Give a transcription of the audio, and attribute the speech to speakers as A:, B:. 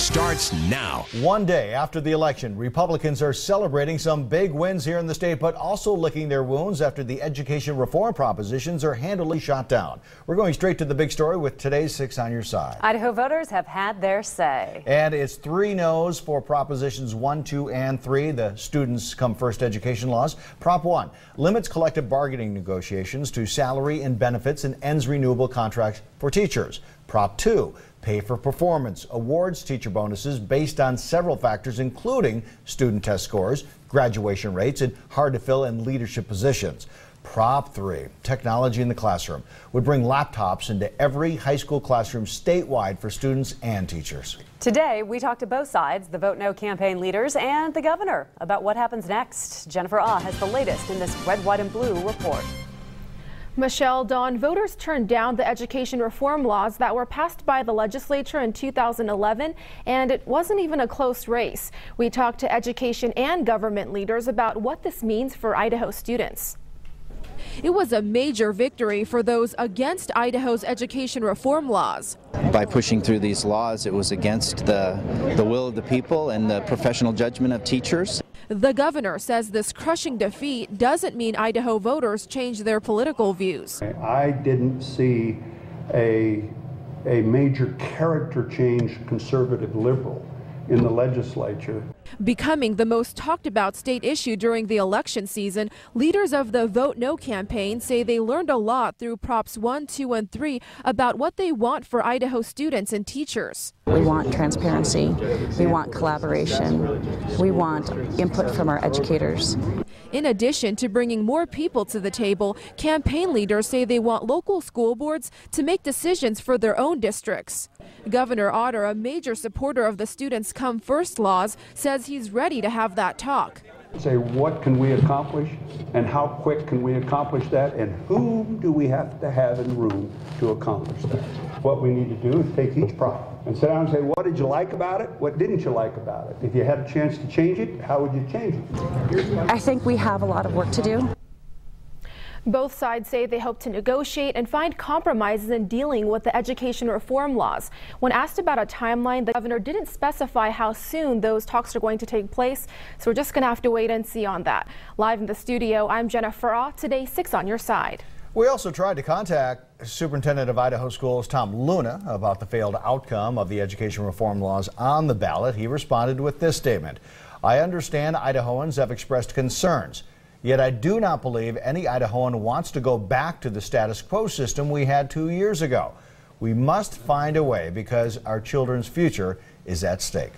A: starts now.
B: One day after the election, Republicans are celebrating some big wins here in the state, but also licking their wounds after the education reform propositions are handily shot down. We're going straight to the big story with today's 6 on Your Side.
C: Idaho voters have had their say.
B: And it's 3 no's for Propositions 1, 2, and 3, the Students Come First education laws. Prop 1 limits collective bargaining negotiations to salary and benefits and ends renewable contracts for teachers. Prop 2 pay for performance awards teacher bonuses based on several factors, including student test scores, graduation rates, and hard to fill and leadership positions. Prop 3, technology in the classroom, would bring laptops into every high school classroom statewide for students and teachers.
C: Today, we talked to both sides, the Vote No campaign leaders and the governor, about what happens next. Jennifer Ah has the latest in this Red, White, and Blue report.
D: Michelle, Dawn, voters turned down the education reform laws that were passed by the legislature in 2011, and it wasn't even a close race. We talked to education and government leaders about what this means for Idaho students.
E: It was a major victory for those against Idaho's education reform laws.
F: By pushing through these laws, it was against the will of the people and the professional judgment of teachers.
E: The governor says this crushing defeat doesn't mean Idaho voters change their political views.
G: I didn't see a major character change, conservative liberal, in the legislature.
E: Becoming the most talked about state issue during the election season, leaders of the Vote No campaign say they learned a lot through Props 1, 2, and 3 about what they want for Idaho students and teachers.
H: We want transparency, we want collaboration, we want input from our educators.
E: In addition to bringing more people to the table, campaign leaders say they want local school boards to make decisions for their own districts. Governor Otter, a major supporter of the Students Come First laws, says he's ready to have that talk.
G: Say, what can we accomplish and how quick can we accomplish that, and whom do we have to have in the room to accomplish that? What we need to do is take each problem and sit down and say, what did you like about it? What didn't you like about it? If you had a chance to change it, how would you change it?
H: I think we have a lot of work to do.
D: Both sides say they hope to negotiate and find compromises in dealing with the education reform laws. When asked about a timeline, the governor didn't specify how soon those talks are going to take place, so we're just going to have to wait and see on that. Live in the studio, I'm Jennifer Ah, today 6 on Your Side.
B: We also tried to contact Superintendent of Idaho Schools Tom Luna about the failed outcome of the education reform laws on the ballot. He responded with this statement: "I understand Idahoans have expressed concerns. Yet I do not believe any Idahoan wants to go back to the status quo system we had 2 years ago. We must find a way because our children's future is at stake."